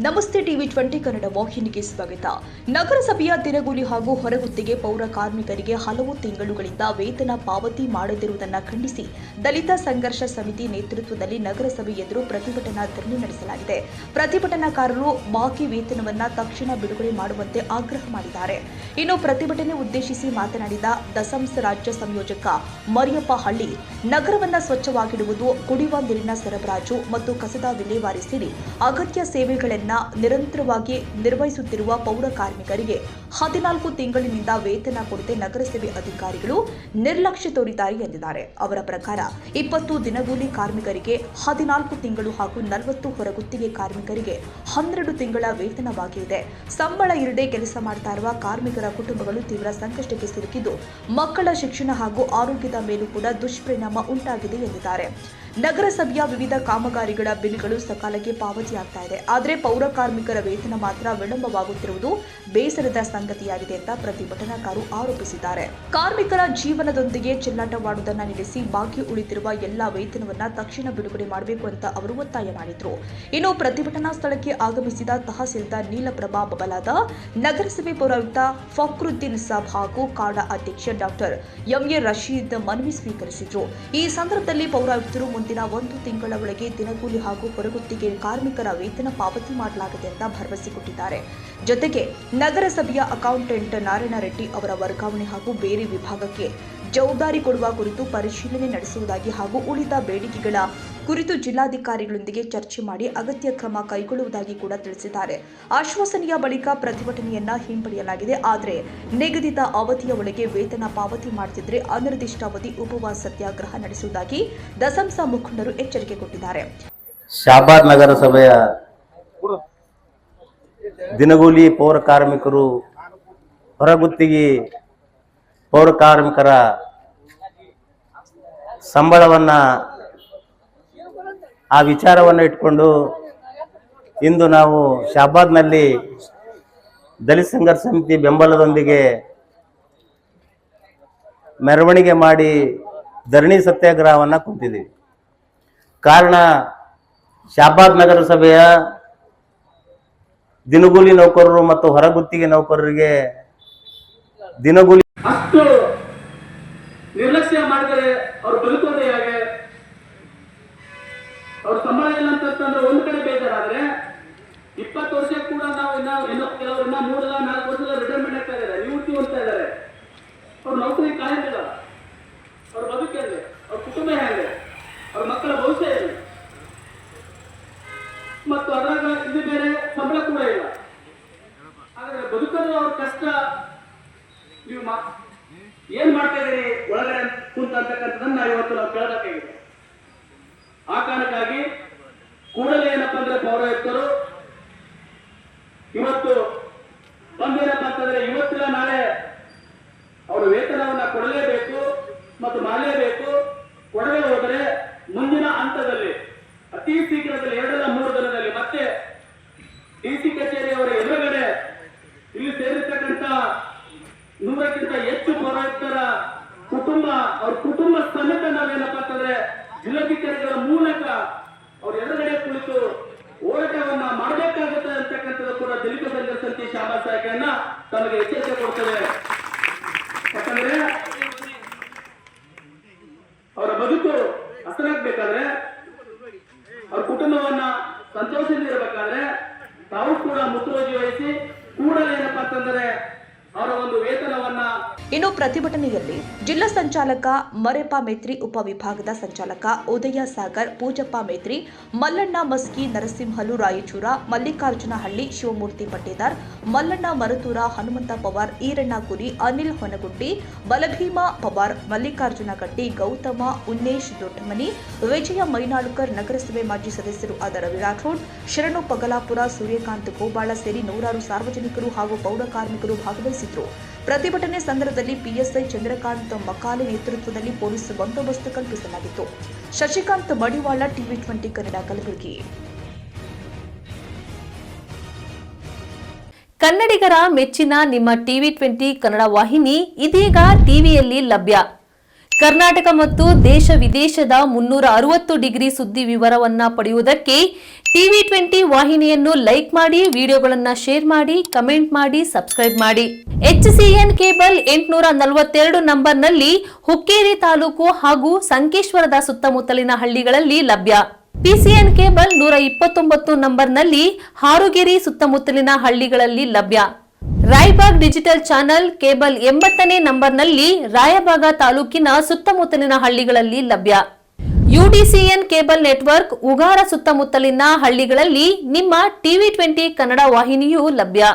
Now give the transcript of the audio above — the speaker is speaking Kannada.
ನಮಸ್ತೆ ಟಿವಿ 20 ಕನ್ನಡ ವಾಹಿನಿಗೆ ಸ್ವಾಗತ. ನಗರಸಭೆಯ ದಿನಗೂಲಿ ಹಾಗೂ ಹೊರಗುತ್ತಿಗೆ ಪೌರ ಕಾರ್ಮಿಕರಿಗೆ ಹಲವು ತಿಂಗಳುಗಳಿಂದ ವೇತನ ಪಾವತಿ ಮಾಡದಿರುವುದನ್ನು ಖಂಡಿಸಿ ದಲಿತ ಸಂಘರ್ಷ ಸಮಿತಿ ನೇತೃತ್ವದಲ್ಲಿ ನಗರಸಭೆ ಎದುರು ಪ್ರತಿಭಟನಾ ಧರಣಿ ನಡೆಸಲಾಗಿದೆ. ಪ್ರತಿಭಟನಾಕಾರರು ಬಾಕಿ ವೇತನವನ್ನು ತಕ್ಷಣ ಬಿಡುಗಡೆ ಮಾಡುವಂತೆ ಆಗ್ರಹ ಮಾಡಿದ್ದಾರೆ. ಇನ್ನು ಪ್ರತಿಭಟನೆ ಉದ್ದೇಶಿಸಿ ಮಾತನಾಡಿದ ದಸಂಸ್ ರಾಜ್ಯ ಸಂಯೋಜಕ ಮರಿಯಪ್ಪ ಹಳ್ಳಿ, ನಗರವನ್ನು ಸ್ವಚ್ಛವಾಗಿಡುವುದು, ಕುಡಿಯುವ ನೀರಿನ ಸರಬರಾಜು ಮತ್ತು ಕಸದ ವಿಲೇವಾರಿ ಸೇರಿ ಅಗತ್ಯ ಸೇವೆಗಳನ್ನು ನಿರಂತರವಾಗಿ ನಿರ್ವಹಿಸುತ್ತಿರುವ ಪೌರ ಕಾರ್ಮಿಕರಿಗೆ 14 ತಿಂಗಳಿನಿಂದ ವೇತನ ಕೊಡದೆ ನಗರಸಭೆ ಅಧಿಕಾರಿಗಳು ನಿರ್ಲಕ್ಷ್ಯ ತೋರಿದ್ದಾರೆ ಎಂದಿದ್ದಾರೆ. ಅವರ ಪ್ರಕಾರ 20 ದಿನಗೂಲಿ ಕಾರ್ಮಿಕರಿಗೆ 14 ತಿಂಗಳು ಹಾಗೂ 40 ಹೊರಗುತ್ತಿಗೆ ಕಾರ್ಮಿಕರಿಗೆ 12 ತಿಂಗಳ ವೇತನ ಬಾಕಿ ಇದೆ. ಸಂಬಳ ಇರದೆ ಕೆಲಸ ಮಾಡ್ತಾ ಇರುವ ಕಾರ್ಮಿಕರ ಕುಟುಂಬಗಳು ತೀವ್ರ ಸಂಕಷ್ಟಕ್ಕೆ ಸಿಲುಕಿದ್ದು ಮಕ್ಕಳ ಶಿಕ್ಷಣ ಹಾಗೂ ಆರೋಗ್ಯದ ಮೇಲೂ ಕೂಡ ದುಷ್ಪರಿಣಾಮ ಉಂಟಾಗಿದೆ ಎಂದಿದ್ದಾರೆ. ನಗರಸಭೆಯ ವಿವಿಧ ಕಾಮಗಾರಿಗಳ ಬಿಲ್ಗಳು ಸಕಾಲಕ್ಕೆ ಪಾವತಿಯಾಗ್ತಾ ಇದೆ, ಆದರೆ ಪೌರ ಕಾರ್ಮಿಕರ ವೇತನ ಮಾತ್ರ ವಿಳಂಬವಾಗುತ್ತಿರುವುದು ಬೇಸರದ ಸಂಗತಿಯಾಗಿದೆ ಅಂತ ಪ್ರತಿಭಟನಾಕಾರರು ಆರೋಪಿಸಿದ್ದಾರೆ. ಕಾರ್ಮಿಕರ ಜೀವನದೊಂದಿಗೆ ಚೆಲ್ಲಾಟವಾಡುವುದನ್ನು ನಿಲ್ಲಿಸಿ ಬಾಕಿ ಉಳಿದಿರುವ ಎಲ್ಲಾ ವೇತನವನ್ನ ತಕ್ಷಣ ಬಿಡುಗಡೆ ಮಾಡಬೇಕು ಅಂತ ಅವರು ಒತ್ತಾಯ ಮಾಡಿದ್ರು. ಇನ್ನು ಪ್ರತಿಭಟನಾ ಸ್ಥಳಕ್ಕೆ ಆಗಮಿಸಿದ ತಹಸೀಲ್ದಾರ್ ನೀಲಪ್ರಭಾ ಬಬಲಾದ, ನಗರಸಭೆ ಪೌರಾಯುಕ್ತ ಫಕ್ರುದ್ದೀನ್ ಸಾಬ್ ಹಾಗೂ ಕಾಡಾ ಅಧ್ಯಕ್ಷ ಡಾಕ್ಟರ್ ಎಂಎ ರಶೀದ್ ಮನವಿ ಸ್ವೀಕರಿಸಿದ್ರು. ಈ ಸಂದರ್ಭದಲ್ಲಿ ಪೌರಾಯುಕ್ತರು ಮುಂದಿನ 1 ತಿಂಗಳ ಒಳಗೆ ದಿನಗೂಲಿ ಹಾಗೂ ಹೊರಗುತ್ತಿಗೆ ಕಾರ್ಮಿಕರ ವೇತನ ಪಾವತಿ ಮಾಡಲಾಗಿದೆ ಅಂತ ಭರವಸೆ ಕೊಟ್ಟಿದ್ದಾರೆ. ಜೊತೆಗೆ ನಗರಸಭೆಯ ಅಕೌಂಟೆಂಟ್ ನಾರಾಯಣ ರೆಡ್ಡಿ ಅವರ ವರ್ಗಾವಣೆ ಹಾಗೂ ಬೇರೆ ವಿಭಾಗಕ್ಕೆ ಜವಾಬ್ದಾರಿ ಕೊಡುವ ಕುರಿತು ಪರಿಶೀಲನೆ ನಡೆಸುವುದಾಗಿ ಹಾಗೂ ಉಳಿದ ಬೇಡಿಕೆಗಳ ಕುರಿತು ಜಿಲ್ಲಾಧಿಕಾರಿಗಳೊಂದಿಗೆ ಚರ್ಚೆ ಮಾಡಿ ಅಗತ್ಯ ಕ್ರಮ ಕೈಗೊಳ್ಳುವುದಾಗಿ ಕೂಡ ತಿಳಿಸಿದ್ದಾರೆ. ಆಶ್ವಾಸನೆಯ ಬಳಿಕ ಪ್ರತಿಭಟನೆಯನ್ನ ಹಿಂಪಡೆಯಲಾಗಿದೆ. ಆದರೆ ನಿಗದಿತ ಅವಧಿಯ ಒಳಗೆ ವೇತನ ಪಾವತಿ ಮಾಡುತ್ತಿದ್ದರೆ ಅನಿರ್ದಿಷ್ಟಾವಧಿ ಉಪವಾಸ ಸತ್ಯಾಗ್ರಹ ನಡೆಸುವುದಾಗಿ ದಸಂಸ ಮುಖಂಡರು ಎಚ್ಚರಿಕೆ ಕೊಟ್ಟಿದ್ದಾರೆ. ಶಾಬಾದ್ ನಗರಸಭೆಯ ದಿನಗೂಲಿ ಪೌರ ಕಾರ್ಮಿಕರು, ಹೊರಗುತ್ತಿಗೆ ಪೌರ ಕಾರ್ಮಿಕರ ಸಂಬಳವನ್ನ ಆ ವಿಚಾರವನ್ನು ಇಟ್ಕೊಂಡು ಇಂದು ನಾವು ಶಾಬಾದ್ನಲ್ಲಿ ದಲಿತ ಸಂಘರ್ಷ ಸಮಿತಿ ಬೆಂಬಲದೊಂದಿಗೆ ಮೆರವಣಿಗೆ ಮಾಡಿ ಧರಣಿ ಸತ್ಯಾಗ್ರಹವನ್ನು ಕುಂತಿದ್ದೀವಿ. ಕಾರಣ, ಶಾಬಾದ್ ನಗರಸಭೆಯ ದಿನಗೂಲಿ ನೌಕರರು ಮತ್ತು ಹೊರಗುತ್ತಿಗೆ ನೌಕರರಿಗೆ ದಿನಗೂಲಿ ಅಷ್ಟು ನಿರ್ಲಕ್ಷ್ಯ ಮಾಡಿದರೆ ಅವ್ರು ಬದುಕೋದೇ ಹೇಗೆ? ಅವ್ರ ಸಂಬಳ ಇಲ್ಲ ಅಂತಂದ್ರೆ ಒಂದ್ ಕಡೆ ಬೇಜಾರಾದ್ರೆ 20 ವರ್ಷ ಕೂಡ ನಾವು ಇನ್ನು ಕೆಲವರನ್ನ 3-4 ವರ್ಷದ ರಿಟೈರ್ಮೆಂಟ್ ಆಗ್ತಾ ಇದ್ದಾರೆ, ನಿವೃತ್ತಿ ಹೊಂದ್ತಾ ಇದ್ದಾರೆ. ಅವ್ರ ನೌಕರಿ ಕಾಯಂಗಿಲ್ಲ, ಅವ್ರ ಬದುಕು ಹೇಗೆ, ಅವ್ರ ಕುಟುಂಬ ಹೇಗೆ, ಅವ್ರ ಮಕ್ಕಳ ಭವಿಷ್ಯ ಏನು? ಮತ್ತು ಅದ್ರಾಗ ಇದು ಬೇರೆ, ಸಂಬಳ ಕೂಡ ಇಲ್ಲ. ಹಾಗಾದ್ರೆ ಬದುಕೋದು ಅವ್ರ ಕಷ್ಟ. ನೀವು ಏನ್ ಮಾಡ್ತಾ ಇದೀರಿ ಒಳಗಡೆ ಕುಂತ ಅಂತಕ್ಕಂಥದ್ದನ್ನ ನಾವು ಕೇಳಬೇಕಾಗಿದೆ. ಆ ಕಾರಣಕ್ಕಾಗಿ ಕೂಡಲೇ ಏನಪ್ಪಾ ಅಂದ್ರೆ ಪೌರಾಯುಕ್ತರು ಇವತ್ತು ಬಂದೇನಪ್ಪಾ ಅಂತಂದ್ರೆ ಇವತ್ತಿನ ನಾಳೆ ಅವರು ವೇತನವನ್ನ ಕೊಡಲೇಬೇಕು ಮತ್ತು ಮಾಡಲೇಬೇಕು. ಕೊಡದೆ ಹೋದರೆ ಮುಂದಿನ ಹಂತದಲ್ಲಿ ಅತಿ ಶೀಘ್ರದಲ್ಲಿ 2-3 ದಿನದಲ್ಲಿ ಮತ್ತೆ ಡಿಸಿ ಕಚೇರಿಯವರ ಎದುರುಗಡೆ ಇಲ್ಲಿ ಸೇರಿರ್ತಕ್ಕಂಥ 100ಕ್ಕಿಂತ ಹೆಚ್ಚು ಪೌರಾಯುಕ್ತರ ಕುಟುಂಬ, ಅವ್ರ ಕುಟುಂಬ ಸಮೇತ ನಾವೇನಪ್ಪಾ ಅಂತಂದ್ರೆ ಜಿಲ್ಲಾಧಿಕಾರಿಗಳ ಮೂಲಕ ಅವ್ರ ಎದುರುಗಡೆ ಕುಳಿತು ಹೋರಾಟವನ್ನ ಮಾಡಬೇಕಾಗುತ್ತೆ ಅಂತಕ್ಕಂಥದ್ದು ಕೂಡ ದಲಿತ ಸಂಘರ್ಷ ಸಮಿತಿ ಶಾಬಾದ್ ಶಾಖೆಯನ್ನ ತಮಗೆ ಎಚ್ಚರಿಕೆ ಕೊಡ್ತದೆ. ಯಾಕಂದ್ರೆ ಅವರ ಬದುಕು ಹಸನಾಗ್ಬೇಕಾದ್ರೆ, ಅವ್ರ ಕುಟುಂಬವನ್ನ ಸಂತೋಷದಿಂದ ಇರಬೇಕಾದ್ರೆ ತಾವು ಕೂಡ ಮುತುವರ್ಜಿ ವಹಿಸಿ ಕೂಡಲೇ ಏನಪ್ಪಾ ಅಂತಂದ್ರೆ ಅವರ ಒಂದು ವೇತನವನ್ನ. ಇನ್ನು ಪ್ರತಿಭಟನೆಯಲ್ಲಿ ಜಿಲ್ಲಾ ಸಂಚಾಲಕ ಮರೆಪ್ಪ ಮೇತ್ರಿ, ಉಪವಿಭಾಗದ ಸಂಚಾಲಕ ಉದಯ ಸಾಗರ್, ಪೂಜಪ್ಪ ಮೇತ್ರಿ, ಮಲ್ಲಣ್ಣ ಮಸ್ಕಿ, ನರಸಿಂಹಲು ರಾಯಚೂರ, ಮಲ್ಲಿಕಾರ್ಜುನ ಹಳ್ಳಿ, ಶಿವಮೂರ್ತಿ ಪಟ್ಟೇದಾರ್, ಮಲ್ಲಣ್ಣ ಮರತೂರ, ಹನುಮಂತ ಪವಾರ್, ಈರಣ್ಣ ಕುರಿ, ಅನಿಲ್ ಹೊನಗುಂಟಿ, ಬಲಭೀಮ ಪವಾರ್, ಮಲ್ಲಿಕಾರ್ಜುನ ಗಡ್ಡಿ, ಗೌತಮ, ಉನ್ನೇಶ್ ದೊಡ್ಡಮನಿ, ವಿಜಯ ಮೈನಾಳುಕರ್, ನಗರಸಭೆ ಮಾಜಿ ಸದಸ್ಯರು ಆದ ರವಿ ರಾಠೋಡ್, ಶರಣು ಪಗಲಾಪುರ, ಸೂರ್ಯಕಾಂತ್ ಗೋಬಾಳ ಸೇರಿ ನೂರಾರು ಸಾರ್ವಜನಿಕರು ಹಾಗೂ ಪೌರ ಕಾರ್ಮಿಕರು ಭಾಗವಹಿಸಿದರು. ಪ್ರತಿಭಟನೆ ಸಂದರ್ಭದಲ್ಲಿ ಪಿಎಸ್ಐ ಚಂದ್ರಕಾಂತ್ ಮಕಾಲೆ ನೇತೃತ್ವದಲ್ಲಿ ಪೊಲೀಸ್ ಬಂದೋಬಸ್ತ್ ಕಲ್ಪಿಸಲಾಗಿತ್ತು. ಶಶಿಕಾಂತ್ ಮಡಿವಾಳ, ಟಿವಿ 20 ಕನ್ನಡ, ಕಲಬುರಗಿ. ಕನ್ನಡಿಗರ ಮೆಚ್ಚಿನ ನಿಮ್ಮ ಟಿವಿ 20 ಕನ್ನಡ ವಾಹಿನಿ ಇದೀಗ ಟಿವಿಯಲ್ಲಿ ಲಭ್ಯ. ಕರ್ನಾಟಕ ಮತ್ತು ದೇಶ ವಿದೇಶದ 360 ಡಿಗ್ರಿ ಸುದ್ದಿ ವಿವರವನ್ನ ಪಡೆಯುವುದಕ್ಕೆ TV20 ವಾಹಿನಿಯನ್ನು ಲೈಕ್ ಮಾಡಿ, ವಿಡಿಯೋಗಳನ್ನ ಶೇರ್ ಮಾಡಿ, ಕಮೆಂಟ್ ಮಾಡಿ, ಸಬ್ಸ್ಕ್ರೈಬ್ ಮಾಡಿ. HCN ಕೇಬಲ್ 842 ನಂಬರ್ನಲ್ಲಿ ಹುಕ್ಕೇರಿ ತಾಲೂಕು ಹಾಗೂ ಸಂಕೇಶ್ವರದ ಸುತ್ತಮುತ್ತಲಿನ ಹಳ್ಳಿಗಳಲ್ಲಿ ಲಭ್ಯ. PCN ಕೇಬಲ್ 129 ನಂಬರ್ನಲ್ಲಿ ಹಾರುಗೆರೆ ಸುತ್ತಮುತ್ತಲಿನ ಹಳ್ಳಿಗಳಲ್ಲಿ ಲಭ್ಯ. ರಾಯಬಾಗ್ ಡಿಜಿಟಲ್ ಚಾನೆಲ್ ಕೇಬಲ್ 80ನೇ ನಂಬರ್ನಲ್ಲಿ ರಾಯಬಾಗ ತಾಲೂಕಿನ ಸುತ್ತಮುತ್ತಲಿನ ಹಳ್ಳಿಗಳಲ್ಲಿ ಲಭ್ಯ. UDCN ಕೇಬಲ್ ನೆಟ್ವರ್ಕ್ ಉಗಾರ ಸುತ್ತಮುತ್ತಲಿನ ಹಳ್ಳಿಗಳಲ್ಲಿ ನಿಮ್ಮ TV20 ಕನ್ನಡ ವಾಹಿನಿಯೂ ಲಭ್ಯ.